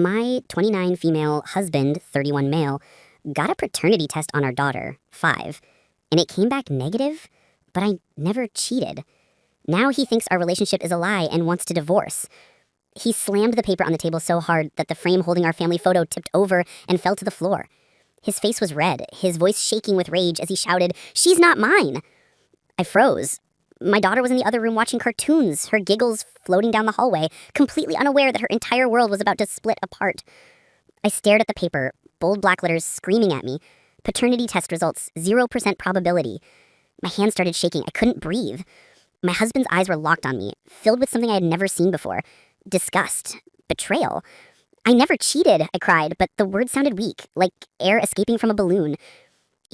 My 29 female husband, 31 male, got a paternity test on our daughter, 5, and it came back negative, but I never cheated. Now he thinks our relationship is a lie and wants to divorce. He slammed the paper on the table so hard that the frame holding our family photo tipped over and fell to the floor. His face was red, his voice shaking with rage as he shouted, "She's not mine!" I froze. My daughter was in the other room watching cartoons, her giggles floating down the hallway, completely unaware that her entire world was about to split apart. I stared at the paper, bold black letters screaming at me. Paternity test results, 0% probability. My hands started shaking. I couldn't breathe. My husband's eyes were locked on me, filled with something I had never seen before. Disgust. Betrayal. "I never cheated," I cried, but the words sounded weak, like air escaping from a balloon.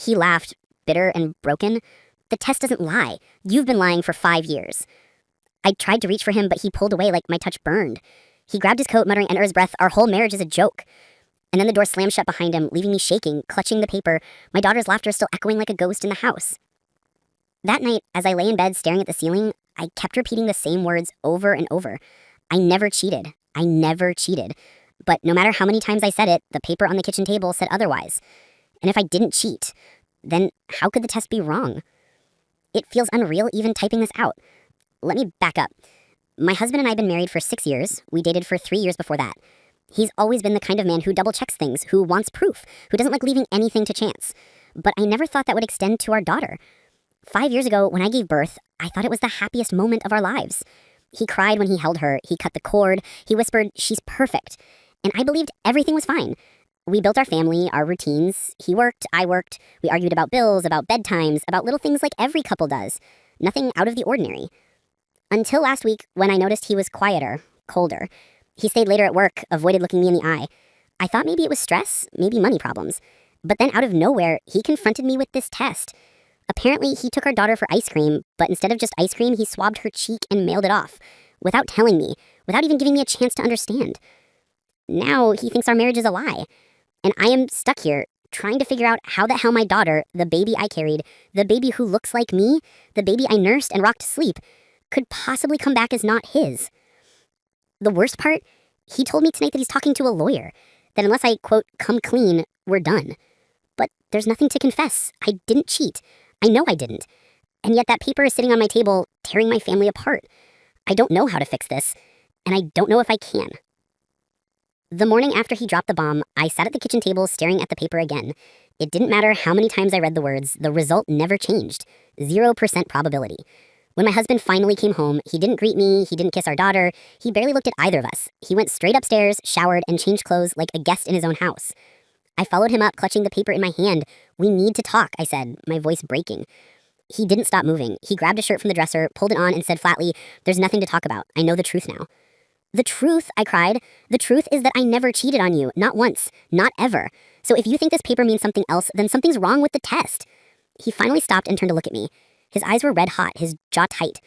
He laughed, bitter and broken. "The test doesn't lie. You've been lying for 5 years." I tried to reach for him, but he pulled away like my touch burned. He grabbed his coat, muttering under his breath, "Our whole marriage is a joke." And then the door slammed shut behind him, leaving me shaking, clutching the paper, my daughter's laughter still echoing like a ghost in the house. That night, as I lay in bed staring at the ceiling, I kept repeating the same words over and over. I never cheated. I never cheated. But no matter how many times I said it, the paper on the kitchen table said otherwise. And if I didn't cheat, then how could the test be wrong? It feels unreal even typing this out. Let me back up. My husband and I have been married for 6 years. We dated for 3 years before that. He's always been the kind of man who double-checks things, who wants proof, who doesn't like leaving anything to chance. But I never thought that would extend to our daughter. 5 years ago, when I gave birth, I thought it was the happiest moment of our lives. He cried when he held her, he cut the cord, he whispered, "She's perfect." And I believed everything was fine. We built our family, our routines. He worked, I worked. We argued about bills, about bedtimes, about little things like every couple does. Nothing out of the ordinary. Until last week, when I noticed he was quieter, colder. He stayed later at work, avoided looking me in the eye. I thought maybe it was stress, maybe money problems. But then out of nowhere, he confronted me with this test. Apparently, he took our daughter for ice cream, but instead of just ice cream, he swabbed her cheek and mailed it off. Without telling me, without even giving me a chance to understand. Now he thinks our marriage is a lie. And I am stuck here, trying to figure out how the hell my daughter, the baby I carried, the baby who looks like me, the baby I nursed and rocked to sleep, could possibly come back as not his. The worst part, he told me tonight that he's talking to a lawyer, that unless I, quote, come clean, we're done. But there's nothing to confess. I didn't cheat. I know I didn't. And yet that paper is sitting on my table, tearing my family apart. I don't know how to fix this, and I don't know if I can. The morning after he dropped the bomb, I sat at the kitchen table staring at the paper again. It didn't matter how many times I read the words, the result never changed. 0% probability. When my husband finally came home, he didn't greet me, he didn't kiss our daughter, he barely looked at either of us. He went straight upstairs, showered, and changed clothes like a guest in his own house. I followed him up, clutching the paper in my hand. "We need to talk," I said, my voice breaking. He didn't stop moving. He grabbed a shirt from the dresser, pulled it on, and said flatly, "There's nothing to talk about. I know the truth now." "The truth," I cried. "The truth is that I never cheated on you. Not once. Not ever. So if you think this paper means something else, then something's wrong with the test." He finally stopped and turned to look at me. His eyes were red hot, his jaw tight.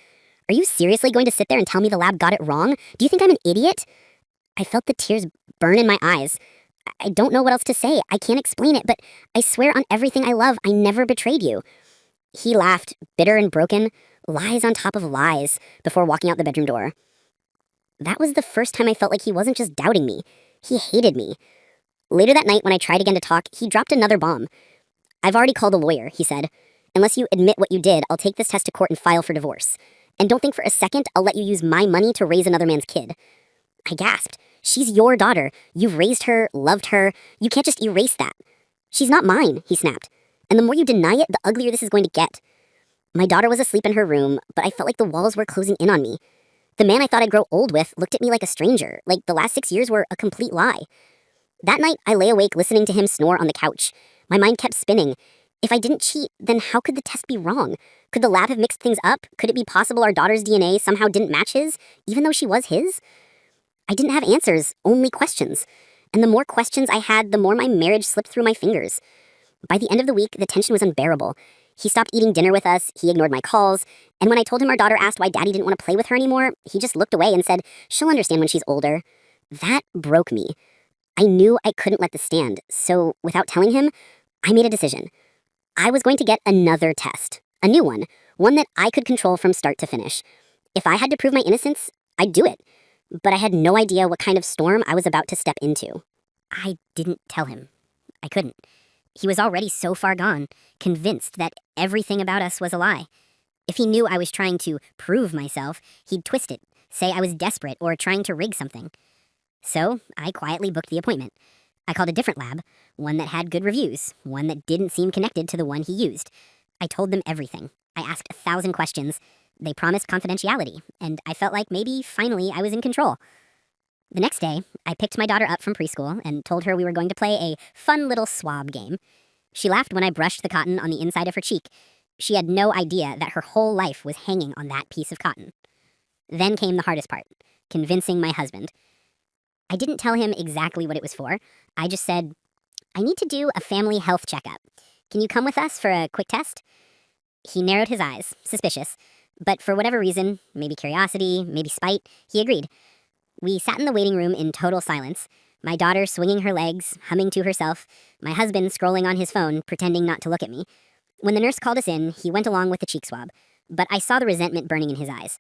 "Are you seriously going to sit there and tell me the lab got it wrong? Do you think I'm an idiot?" I felt the tears burn in my eyes. I don't know what else to say. I can't explain it, but I swear on everything I love, I never betrayed you. He laughed, bitter and broken, lies on top of lies, before walking out the bedroom door. That was the first time I felt like he wasn't just doubting me. He hated me. Later that night, when I tried again to talk, he dropped another bomb. "I've already called a lawyer," he said. "Unless you admit what you did, I'll take this test to court and file for divorce. And don't think for a second I'll let you use my money to raise another man's kid." I gasped. "She's your daughter. You've raised her, loved her. You can't just erase that." "She's not mine," he snapped. "And the more you deny it, the uglier this is going to get." My daughter was asleep in her room, but I felt like the walls were closing in on me. The man I thought I'd grow old with looked at me like a stranger, like the last 6 years were a complete lie. That night, I lay awake listening to him snore on the couch. My mind kept spinning. If I didn't cheat, then how could the test be wrong? Could the lab have mixed things up? Could it be possible our daughter's DNA somehow didn't match his, even though she was his? I didn't have answers, only questions. And the more questions I had, the more my marriage slipped through my fingers. By the end of the week, the tension was unbearable. He stopped eating dinner with us, he ignored my calls, and when I told him our daughter asked why Daddy didn't want to play with her anymore, he just looked away and said, "She'll understand when she's older." That broke me. I knew I couldn't let this stand, so without telling him, I made a decision. I was going to get another test, a new one that I could control from start to finish. If I had to prove my innocence, I'd do it. but I had no idea what kind of storm I was about to step into. I didn't tell him. I couldn't. He was already so far gone, convinced that everything about us was a lie. If he knew I was trying to prove myself, he'd twist it, say I was desperate or trying to rig something. So I quietly booked the appointment. I called a different lab, one that had good reviews, one that didn't seem connected to the one he used. I told them everything. I asked 1,000 questions. They promised confidentiality, and I felt like maybe finally I was in control. The next day, I picked my daughter up from preschool and told her we were going to play a fun little swab game. She laughed when I brushed the cotton on the inside of her cheek. She had no idea that her whole life was hanging on that piece of cotton. Then came the hardest part, convincing my husband. I didn't tell him exactly what it was for. I just said, I need to do a family health checkup. Can you come with us for a quick test? He narrowed his eyes, suspicious, but for whatever reason, maybe curiosity, maybe spite, he agreed. We sat in the waiting room in total silence, my daughter swinging her legs, humming to herself, my husband scrolling on his phone, pretending not to look at me. When the nurse called us in, he went along with the cheek swab, but I saw the resentment burning in his eyes.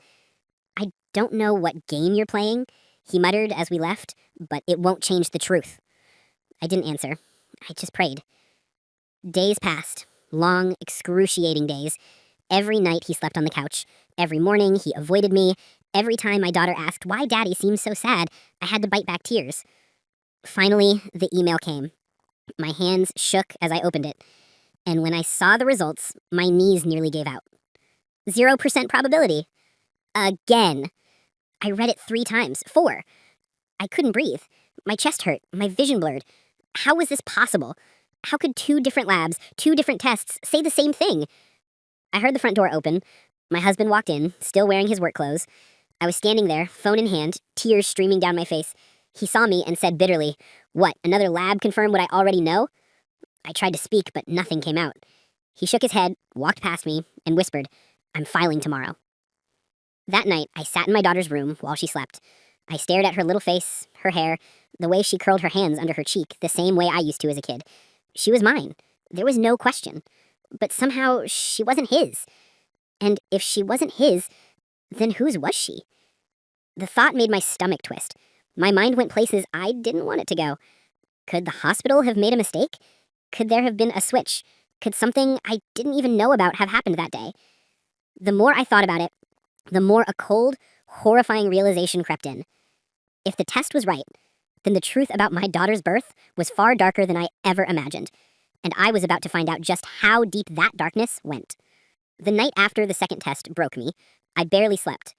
I don't know what game you're playing, he muttered as we left, but it won't change the truth. I didn't answer. I just prayed. Days passed, long, excruciating days. Every night he slept on the couch. Every morning he avoided me. Every time my daughter asked why Daddy seems so sad, I had to bite back tears. Finally, the email came. My hands shook as I opened it, and when I saw the results, my knees nearly gave out. 0% probability. Again. I read it 3 times. 4. I couldn't breathe. My chest hurt. My vision blurred. How was this possible? How could 2 different labs, 2 different tests say the same thing? I heard the front door open. My husband walked in, still wearing his work clothes. I was standing there, phone in hand, tears streaming down my face. He saw me and said bitterly, "What, another lab confirmed what I already know?" I tried to speak, but nothing came out. He shook his head, walked past me, and whispered, "I'm filing tomorrow." That night, I sat in my daughter's room while she slept. I stared at her little face, her hair, the way she curled her hands under her cheek, the same way I used to as a kid. She was mine. There was no question. But somehow, she wasn't his. And if she wasn't his, then whose was she? The thought made my stomach twist. My mind went places I didn't want it to go. Could the hospital have made a mistake? Could there have been a switch? Could something I didn't even know about have happened that day? The more I thought about it, the more a cold, horrifying realization crept in. If the test was right, then the truth about my daughter's birth was far darker than I ever imagined, and I was about to find out just how deep that darkness went. The night after the second test broke me, I barely slept.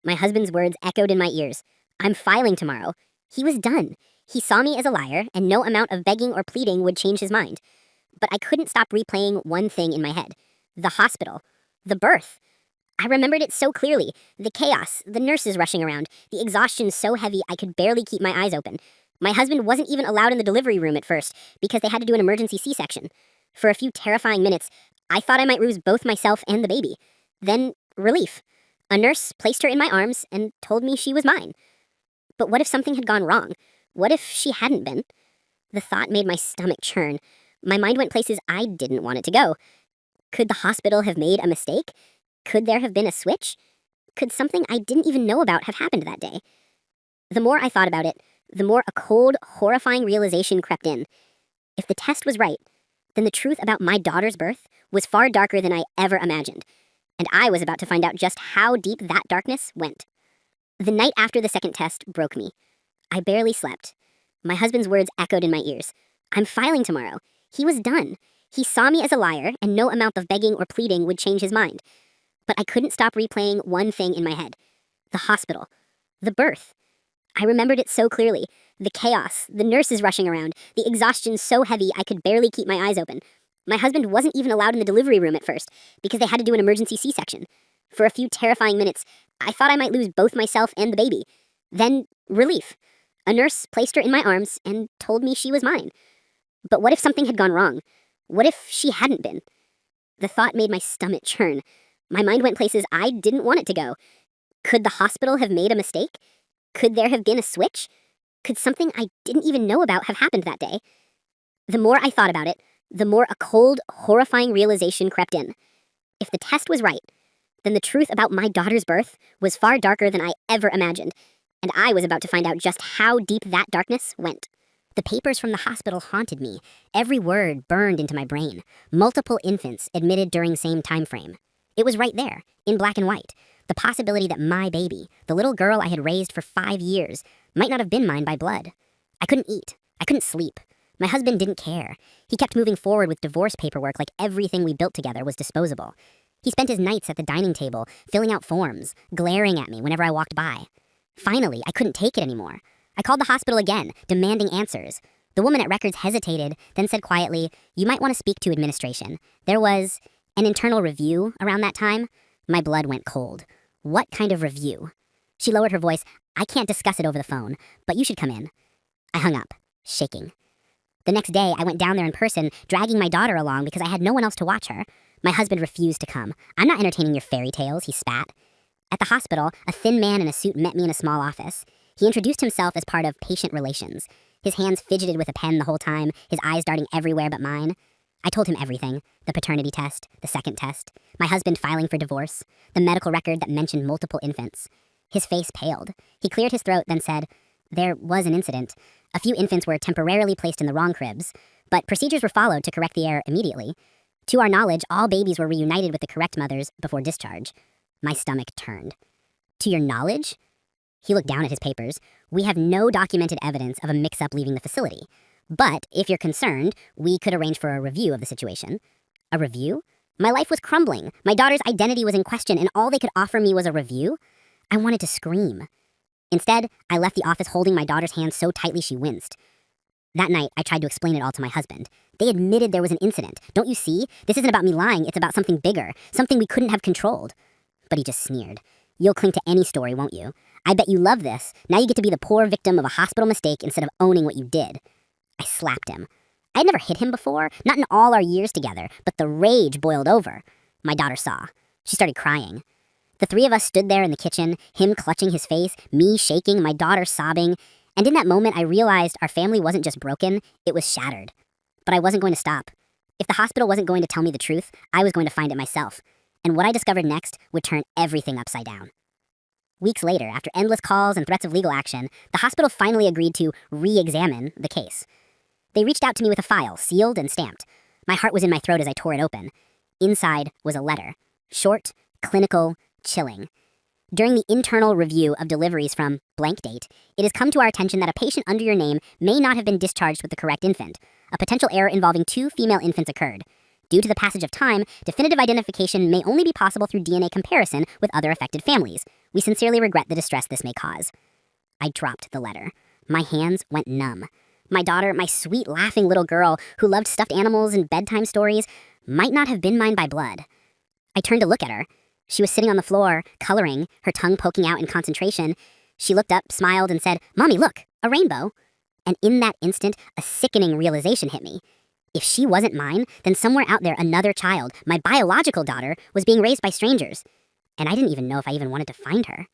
My husband's words echoed in my ears. "I'm filing tomorrow." He was done. He saw me as a liar, and no amount of begging or pleading would change his mind. But I couldn't stop replaying one thing in my head. The hospital. The birth. I remembered it so clearly. The chaos, the nurses rushing around, the exhaustion so heavy I could barely keep my eyes open. My husband wasn't even allowed in the delivery room at first because they had to do an emergency C-section. For a few terrifying minutes, I thought I might lose both myself and the baby. Then, relief. A nurse placed her in my arms and told me she was mine. But what if something had gone wrong? What if she hadn't been? The thought made my stomach churn. My mind went places I didn't want it to go. Could the hospital have made a mistake? Could there have been a switch? Could something I didn't even know about have happened that day? The more I thought about it, the more a cold, horrifying realization crept in. If the test was right, then the truth about my daughter's birth was far darker than I ever imagined, and I was about to find out just how deep that darkness went. The night after the second test broke me. I barely slept. My husband's words echoed in my ears. "I'm filing tomorrow." He was done. He saw me as a liar, and no amount of begging or pleading would change his mind. But I couldn't stop replaying one thing in my head. The hospital. The birth. I remembered it so clearly. The chaos, the nurses rushing around, the exhaustion so heavy I could barely keep my eyes open. My husband wasn't even allowed in the delivery room at first because they had to do an emergency C-section. For a few terrifying minutes, I thought I might lose both myself and the baby. Then, relief. A nurse placed her in my arms and told me she was mine. But what if something had gone wrong? What if she hadn't been? The thought made my stomach churn. My mind went places I didn't want it to go. Could the hospital have made a mistake? Could there have been a switch? Could something I didn't even know about have happened that day? The more I thought about it, the more a cold, horrifying realization crept in. If the test was right, then the truth about my daughter's birth was far darker than I ever imagined, And I was about to find out just how deep that darkness went. The papers from the hospital haunted me. Every word burned into my brain. Multiple infants admitted during same time frame. It was right there, in black and white. The possibility that my baby, the little girl I had raised for 5 years, might not have been mine by blood. I couldn't eat. I couldn't sleep. My husband didn't care. He kept moving forward with divorce paperwork like everything we built together was disposable. He spent his nights at the dining table, filling out forms, glaring at me whenever I walked by. Finally, I couldn't take it anymore. I called the hospital again, demanding answers. The woman at records hesitated, then said quietly, "You might want to speak to administration. There was an internal review around that time." My blood went cold. What kind of review? She lowered her voice. "I can't discuss it over the phone, but you should come in." I hung up, shaking. The next day, I went down there in person, dragging my daughter along because I had no one else to watch her. My husband refused to come. "I'm not entertaining your fairy tales," he spat. At the hospital, a thin man in a suit met me in a small office. He introduced himself as part of patient relations. His hands fidgeted with a pen the whole time, his eyes darting everywhere but mine. I told him everything: the paternity test, the second test, my husband filing for divorce, the medical record that mentioned multiple infants. His face paled. He cleared his throat, then said, "There was an incident. A few infants were temporarily placed in the wrong cribs, but procedures were followed to correct the error immediately. To our knowledge, all babies were reunited with the correct mothers before discharge." My stomach turned. "To your knowledge?" He looked down at his papers. "We have no documented evidence of a mix-up leaving the facility. But if you're concerned, we could arrange for a review of the situation." A review? My life was crumbling. My daughter's identity was in question, and all they could offer me was a review? I wanted to scream. Instead, I left the office holding my daughter's hand so tightly she winced. That night, I tried to explain it all to my husband. They admitted there was an incident. "Don't you see? This isn't about me lying, it's about something bigger, something we couldn't have controlled." But he just sneered. "You'll cling to any story, won't you? I bet you love this. Now you get to be the poor victim of a hospital mistake instead of owning what you did." I slapped him. I had never hit him before, not in all our years together, but the rage boiled over. My daughter saw. She started crying. The three of us stood there in the kitchen, him clutching his face, me shaking, my daughter sobbing, and in that moment I realized our family wasn't just broken, it was shattered. But I wasn't going to stop. If the hospital wasn't going to tell me the truth, I was going to find it myself. And what I discovered next would turn everything upside down. Weeks later, after endless calls and threats of legal action, the hospital finally agreed to re-examine the case. They reached out to me with a file, sealed and stamped. My heart was in my throat as I tore it open. Inside was a letter. Short, clinical, chilling. During the internal review of deliveries from blank date, it has come to our attention that a patient under your name may not have been discharged with the correct infant. A potential error involving 2 female infants occurred. Due to the passage of time, definitive identification may only be possible through DNA comparison with other affected families. We sincerely regret the distress this may cause. I dropped the letter. My hands went numb. My daughter, my sweet laughing little girl who loved stuffed animals and bedtime stories, might not have been mine by blood. I turned to look at her. She was sitting on the floor, coloring, her tongue poking out in concentration. She looked up, smiled, and said, "Mommy, look, a rainbow." And in that instant, a sickening realization hit me. If she wasn't mine, then somewhere out there another child, my biological daughter, was being raised by strangers. And I didn't even know if I even wanted to find her.